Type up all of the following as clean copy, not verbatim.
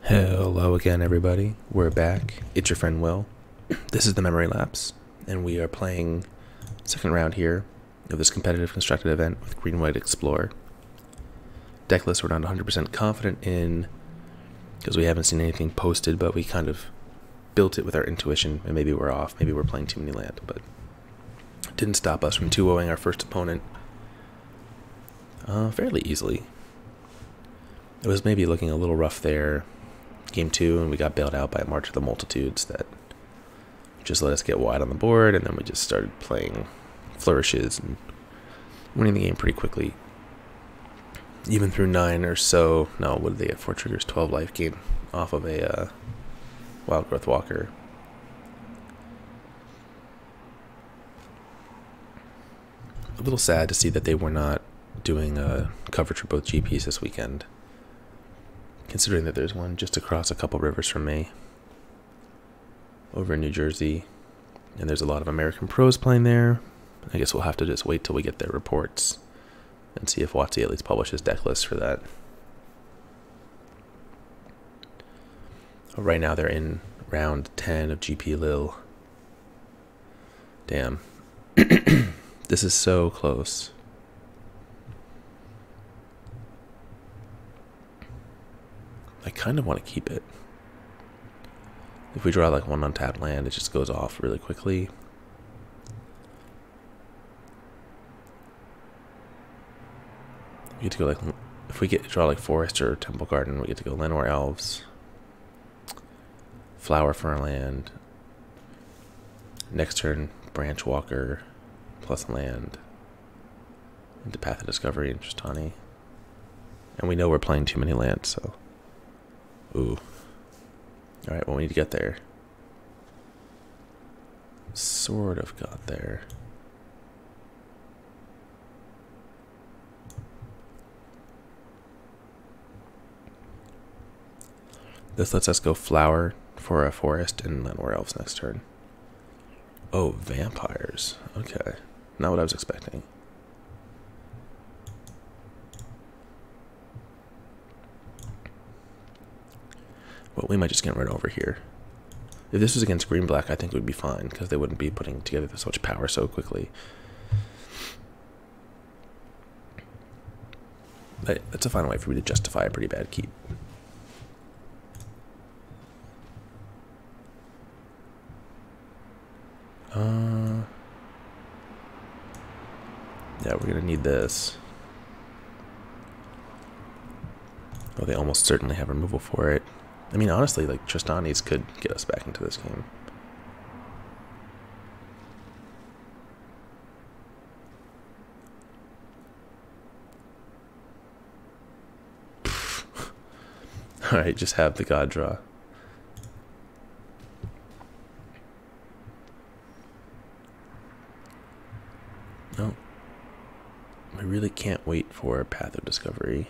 Hello again, everybody. We're back. It's your friend Will. This is the Memory Lapse, and we are playing second round here of this competitive constructed event with Green White Explorer. Deck list we're not 100% confident in because we haven't seen anything posted, but we kind of built it with our intuition, and maybe we're off. Maybe we're playing too many land, but it didn't stop us from 2-0ing our first opponent fairly easily. It was maybe looking a little rough there. Game 2, and we got bailed out by a March of the Multitudes that just let us get wide on the board, and then we just started playing flourishes and winning the game pretty quickly. Even through 9 or so, no, what did they get? 4 triggers, 12 life gain off of a Wildgrowth Walker. A little sad to see that they were not doing coverage for both GPs this weekend, considering that there's one just across a couple rivers from me over in New Jersey, and there's a lot of American pros playing there. I guess we'll have to just wait till we get their reports and see if WotC at least publishes deck lists for that. Right now they're in round 10 of GP Lille. Damn. This is so close. I kind of want to keep it. If we draw like one untapped land, it just goes off really quickly. We get to go like, if we draw like Forest or Temple Garden, we get to go Llanowar Elves, Flower for our land. Next turn, Branchwalker plus land into Path of Discovery and Tristani. And we know we're playing too many lands, so. Ooh. Alright, well, we need to get there. Sort of got there. This lets us go Flower for a Forest and Llanowar Elves next turn. Oh, vampires. Okay. Not what I was expecting. Well, we might just get rid over here. If this was against green-black, I think it would be fine, because they wouldn't be putting together so much power so quickly. But that's a fine way for me to justify a pretty bad keep. Yeah, we're going to need this. Oh, they almost certainly have removal for it. I mean, honestly, like, Tristani's could get us back into this game. Alright, just have the god draw. No. I really can't wait for Path of Discovery.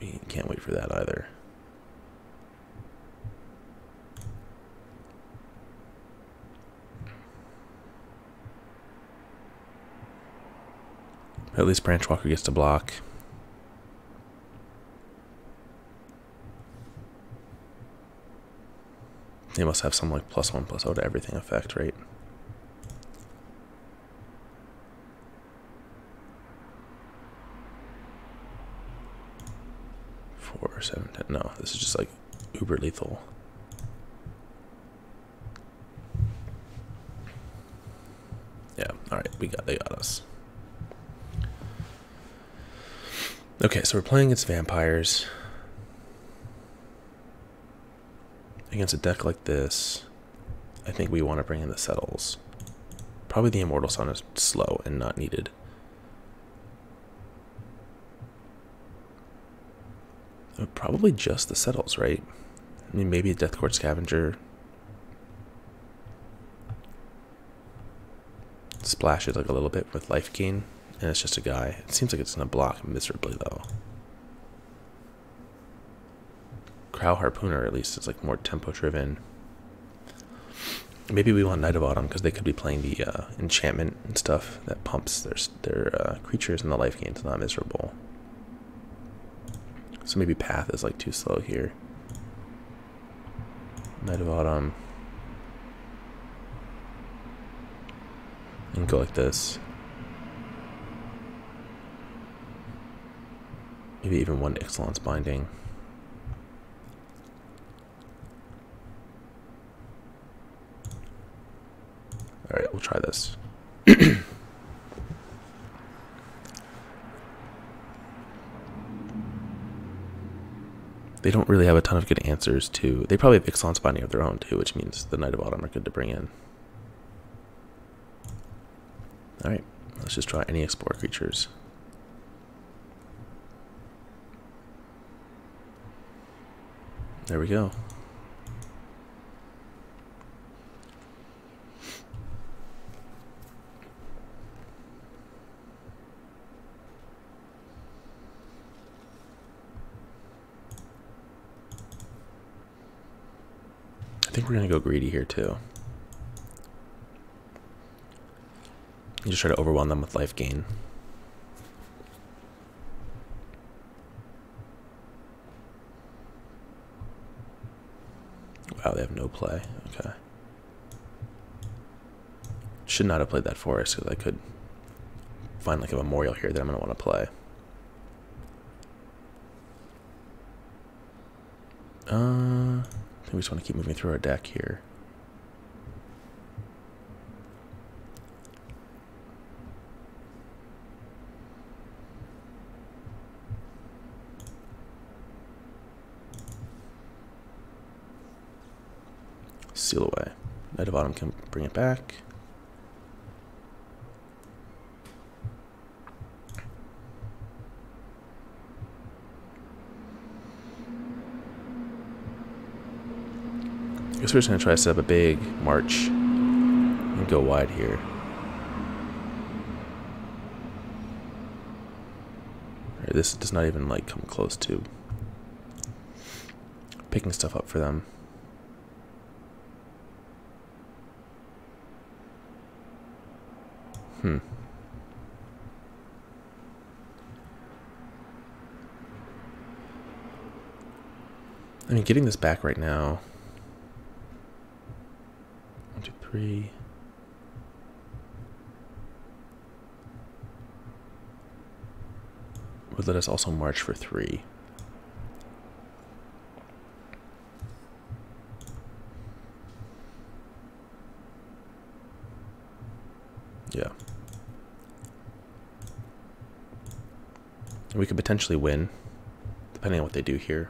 We can't wait for that either. At least Branchwalker gets to block. They must have some like +1/+0 to everything effect, right? Or 7, 10. No, this is just like uber lethal. Yeah, alright, they got us. Okay, so we're playing against vampires. Against a deck like this, I think we want to bring in the Settles. Probably the Immortal Sun is slow and not needed. Probably just the Settles, right? I mean, maybe a Deathgorge Scavenger. Splashes like a little bit with life gain, and it's just a guy. It seems like it's gonna block miserably, though. Kraul Harpooner, at least, is like more tempo-driven. Maybe we want Knight of Autumn, because they could be playing the enchantment and stuff that pumps their creatures, and the life gain's not miserable. So maybe path is like too slow here. Knight of Autumn. And go like this. Maybe even one Ixalan's Binding. Alright, we'll try this. They don't really have a ton of good answers to... They probably have Ixalan's Binding of their own too, which means the Knight of Autumn are good to bring in. Alright, let's just try any Explore creatures. There we go. I think we're going to go greedy here too. You just try to overwhelm them with life gain. Wow, they have no play. Okay. Should not have played that forest because I could find like a memorial here that I'm going to want to play. I think we just want to keep moving through our deck here. Seal away. Knight of Autumn can bring it back. I guess we're just going to try to set up a big march and go wide here. Right, this does not even like come close to picking stuff up for them. I mean, getting this back right now. 1, 2, 3. Would let us also march for 3. Yeah. We could potentially win, depending on what they do here.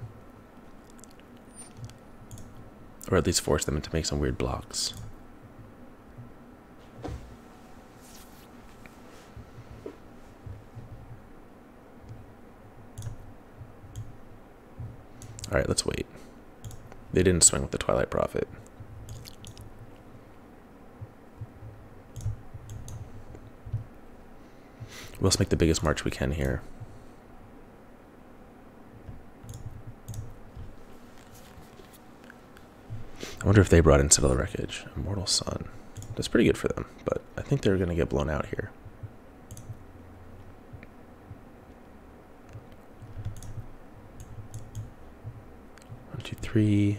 Or at least force them into make some weird blocks. Alright, let's wait. They didn't swing with the Twilight Prophet. Let's make the biggest march we can here. I wonder if they brought in Settle the Wreckage. Immortal Sun. That's pretty good for them, but I think they're going to get blown out here. One, two, three.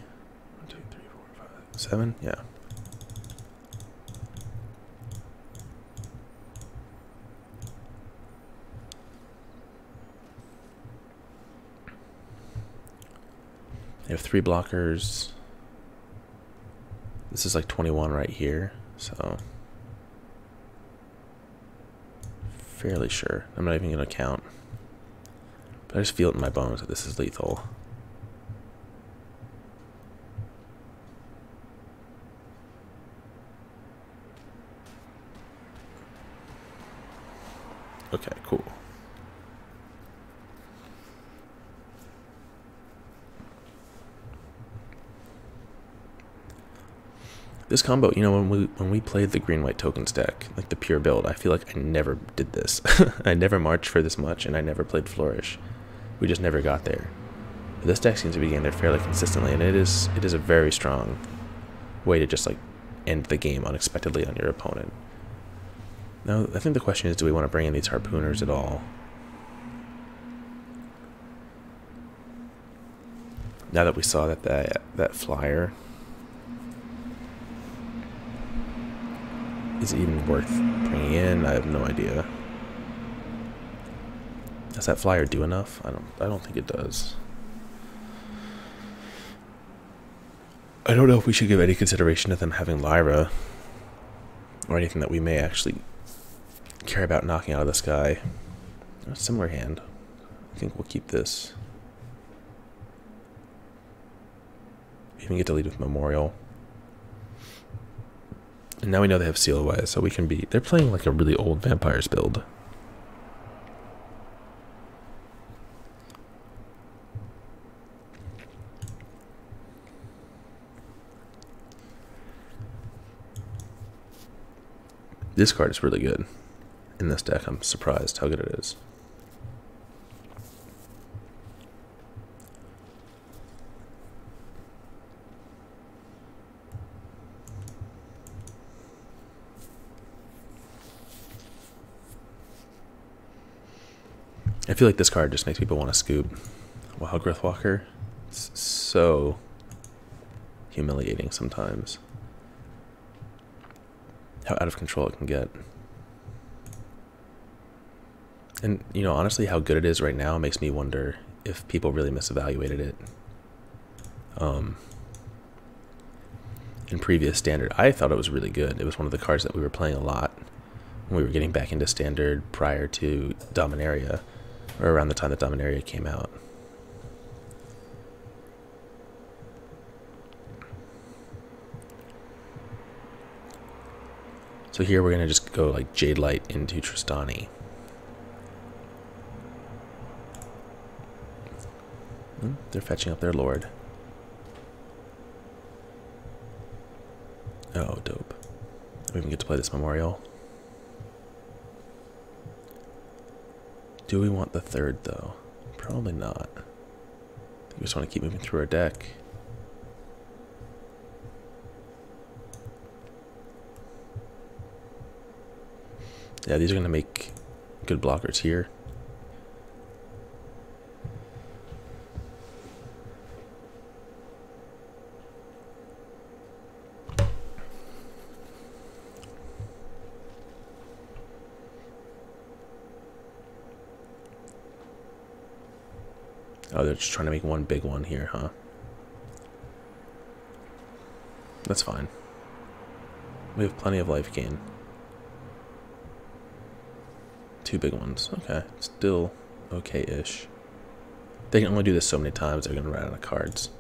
1, 2, 3, 4, 5, 7. Yeah. They have 3 blockers. This is like 21 right here, so fairly sure. I'm not even going to count, but I just feel it in my bones that this is lethal. Okay, cool. This combo, you know, when we played the green-white tokens deck, like the pure build, I feel like I never did this. I never marched for this much, and I never played Flourish. We just never got there. But this deck seems to be getting there fairly consistently, and it is a very strong way to just like end the game unexpectedly on your opponent. Now, I think the question is, do we want to bring in these Harpooners at all? Now that we saw that flyer, is it even worth bringing in? I have no idea. Does that flyer do enough? I don't think it does. I don't know if we should give any consideration to them having Lyra or anything that we may actually care about knocking out of the sky. A similar hand. I think we'll keep this. We even get to lead with Memorial. And now we know they have Seal Away, so we can be... They're playing like a really old Vampires build. This card is really good in this deck. I'm surprised how good it is. I feel like this card just makes people want to scoop. Wildgrowth Walker. It's so humiliating sometimes. How out of control it can get. And, you know, honestly, how good it is right now makes me wonder if people really misevaluated it. In previous Standard, I thought it was really good. It was one of the cards that we were playing a lot when we were getting back into Standard prior to Dominaria, or around the time that Dominaria came out. So here we're going to just go like Jadelight into Tristani. They're fetching up their lord. Oh, dope. We even get to play this Memorial. Do we want the third, though? Probably not. I think we just want to keep moving through our deck. Yeah, these are going to make good blockers here. Oh, they're just trying to make one big one here, huh? That's fine. We have plenty of life gain. Two big ones. Okay, still okay-ish. They can only do this so many times, they're going to run out of cards.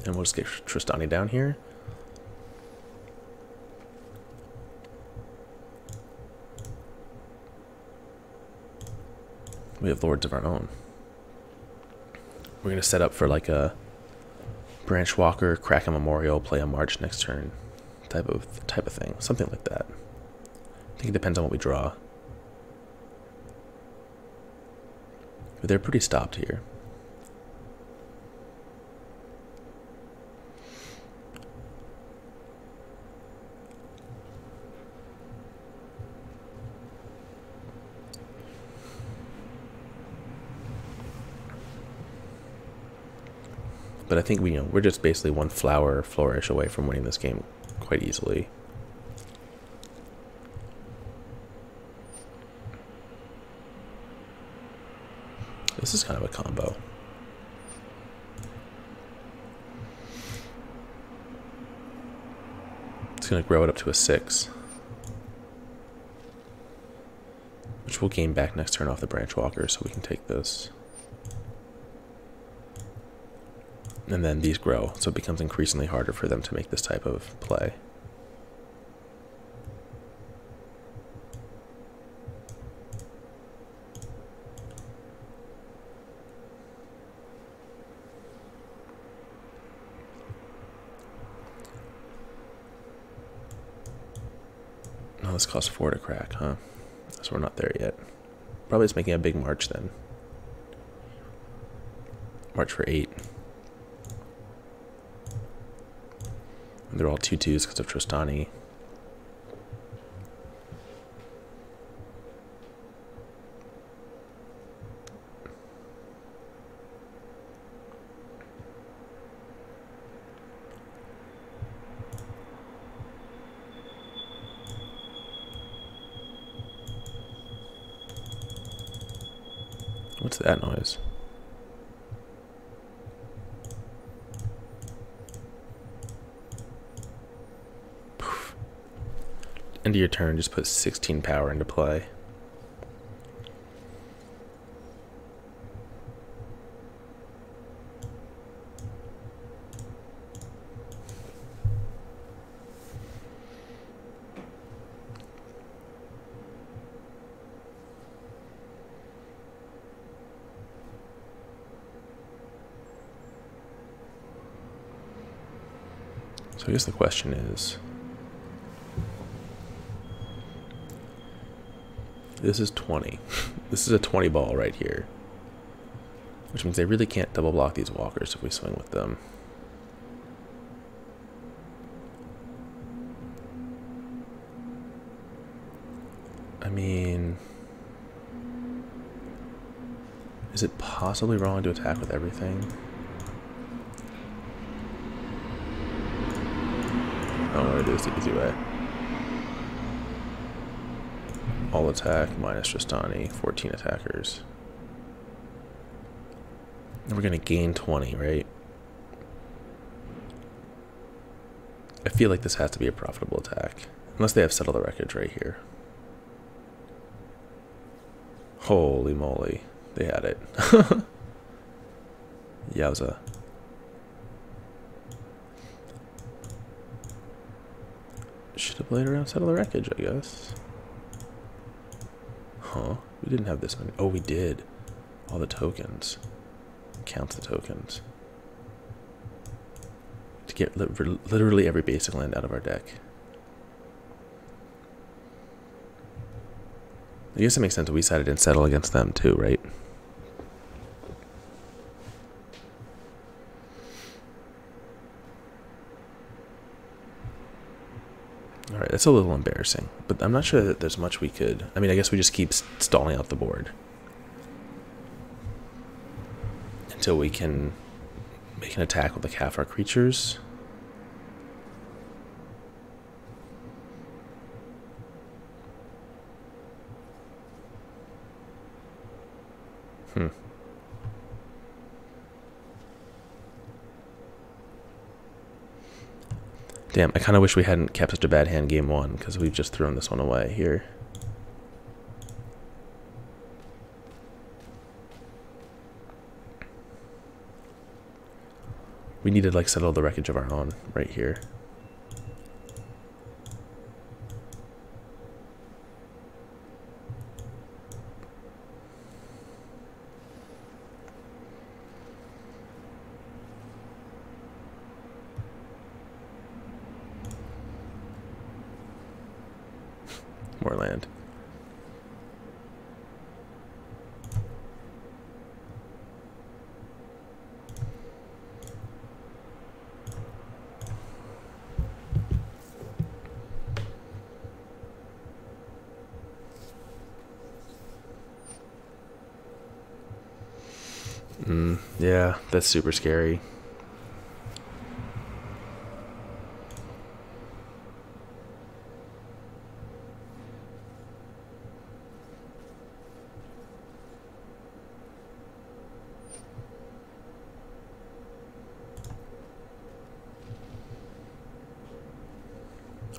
And we'll just get Tristani down here. We have lords of our own. We're going to set up for like a Branchwalker, crack a Memorial, play a March next turn type of thing. Something like that. I think it depends on what we draw. But they're pretty stopped here. But I think we're just basically one Flourish away from winning this game quite easily. This is kind of a combo. It's going to grow it up to a 6. Which we'll gain back next turn off the Branchwalker, so we can take this. And then these grow, so it becomes increasingly harder for them to make this type of play. No, this costs 4 to crack, huh? So we're not there yet. Probably just making a big March then. March for 8. And they're all 2/2s because of Tristani. What's that noise? Poof. End of your turn, just put 16 power into play. So I guess the question is, this is 20. This is a 20 ball right here. Which means they really can't double block these walkers if we swing with them. I mean, is it possibly wrong to attack with everything? I'm going to do this the easy way. All attack minus Tristani, 14 attackers. And we're going to gain 20, right? I feel like this has to be a profitable attack. Unless they have Settle the Wreckage right here. Holy moly. They had it. Yowza. Should have played around Settle the Wreckage, I guess. Huh. We didn't have this many. Oh, we did. All the tokens. Counts the tokens. To get literally every basic land out of our deck. I guess it makes sense that we sided and settle against them too, right? Alright, that's a little embarrassing, but I'm not sure that there's much we could... I mean, I guess we just keep stalling out the board. Until we can make an attack with like half our creatures. Damn, I kind of wish we hadn't kept such a bad hand game one, because we've just thrown this one away here. We need to like settle the wreckage of our own right here. More land. Yeah, that's super scary.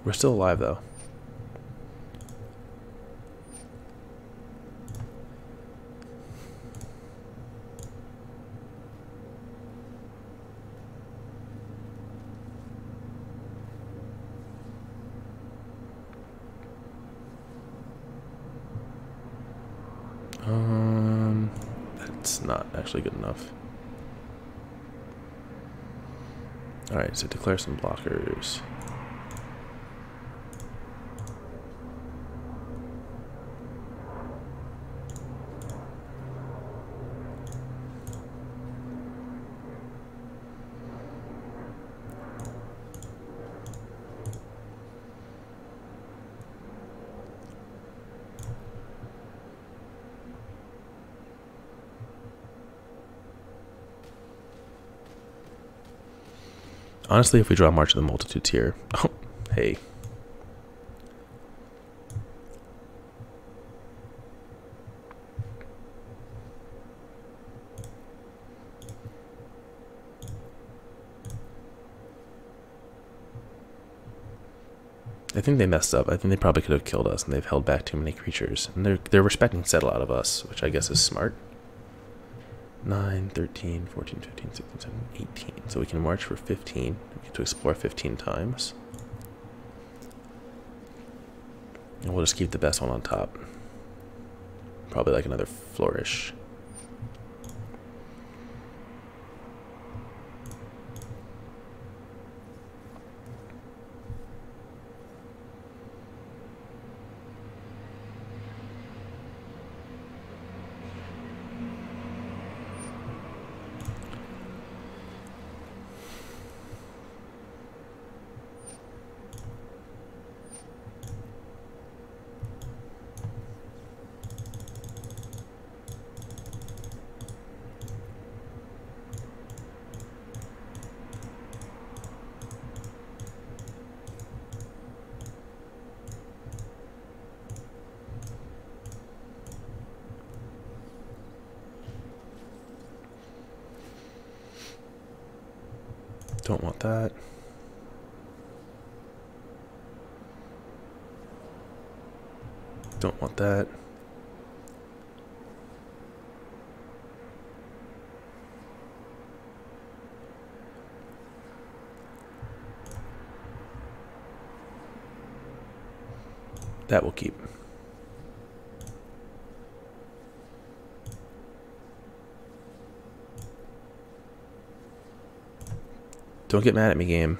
We're still alive, though. That's not actually good enough. Alright, so declare some blockers. Honestly, if we draw March of the Multitudes here... Oh, hey. I think they messed up. I think they probably could have killed us, and they've held back too many creatures. And they're respecting Settle out of us, which I guess is smart. 9, 13, 14, 15, 16, 17, 18. So we can march for 15. We get to explore 15 times. And we'll just keep the best one on top. Probably like another Flourish. Don't want that. Don't want that. That will keep. Don't get mad at me, game.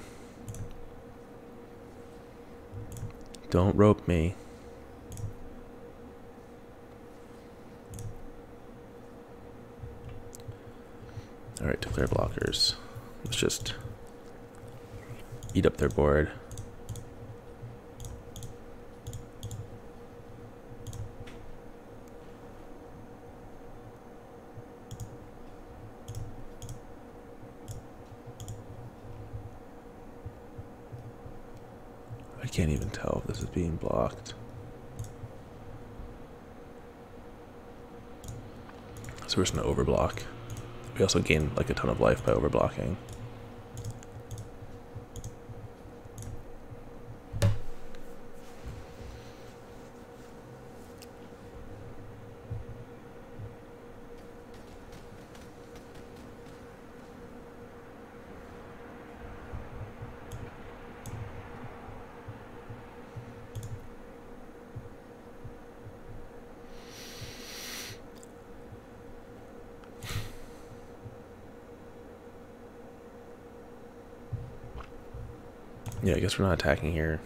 Don't rope me. Alright, declare blockers. Let's just eat up their board. I can't even tell if this is being blocked. So we're just gonna overblock. We also gain like a ton of life by overblocking. Yeah, I guess we're not attacking here.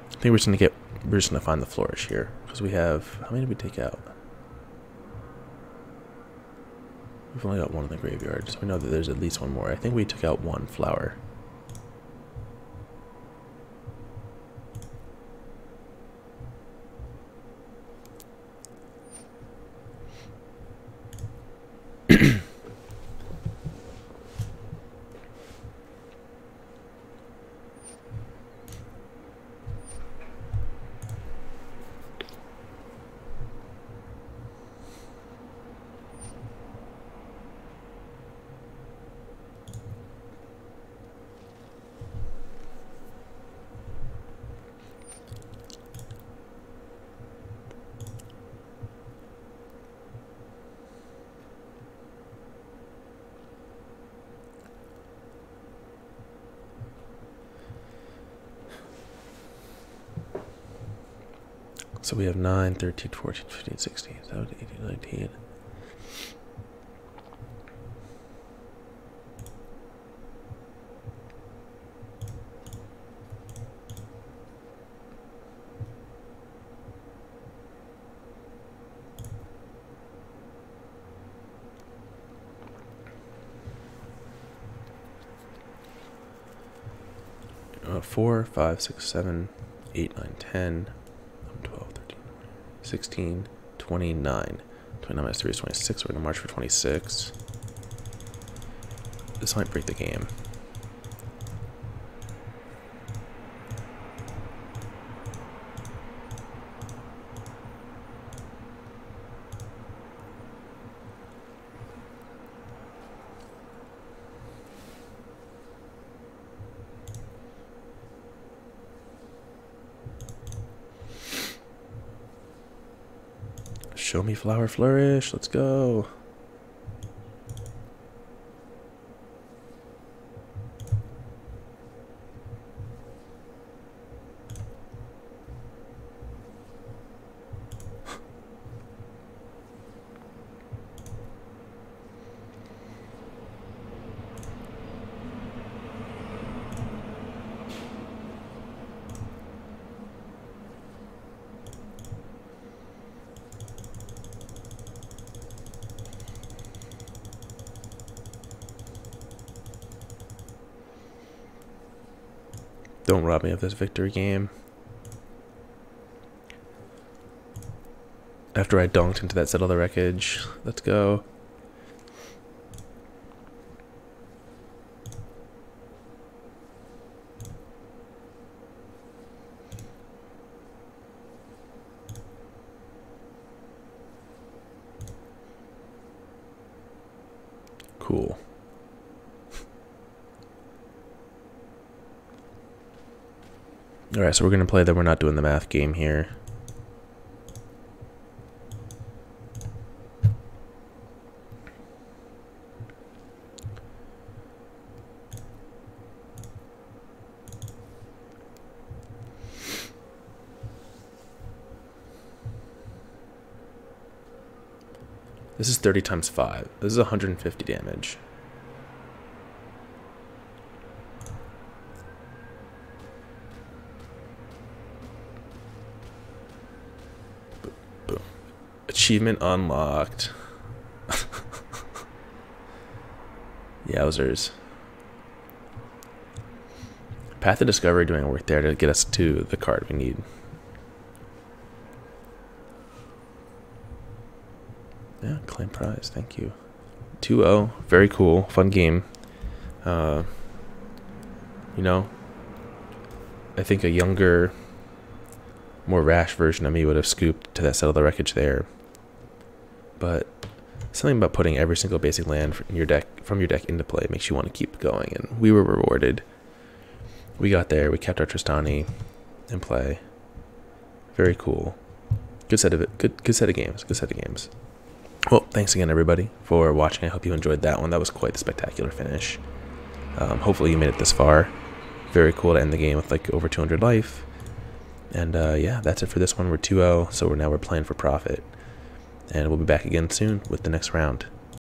I think we're just gonna find the Flourish here because we have, how many did we take out? We've only got one in the graveyard, so we know that there's at least one more. I think we took out one flower. So we have 9, 13, 14, 15, 16, 17, 18, 19. Four, 5, 6, 7, 8, 9, 10, 12, 13, 16, 29. 29 minus 3 is 26. We're going to march for 26. This might break the game. Show me flower flourish. Let's go. Don't rob me of this victory game. After I donked into that Settle the Wreckage. Let's go. Cool. Alright, so we're going to play that we're not doing the math game here. This is 30 times 5. This is 150 damage. Achievement unlocked. Yowzers. Path of Discovery doing work there to get us to the card we need. Yeah, claim prize. Thank you. 2-0. Very cool. Fun game. You know, I think a younger, more rash version of me would have scooped to that Settle the Wreckage there. But something about putting every single basic land from your deck into play makes you want to keep going, and we were rewarded. We got there. We kept our Tristani in play. Very cool. Good set of games. Good set of games. Well, thanks again, everybody, for watching. I hope you enjoyed that one. That was quite a spectacular finish. Hopefully you made it this far. Very cool to end the game with like over 200 life. And yeah, that's it for this one. We're 2-0, so we're playing for profit. And we'll be back again soon with the next round.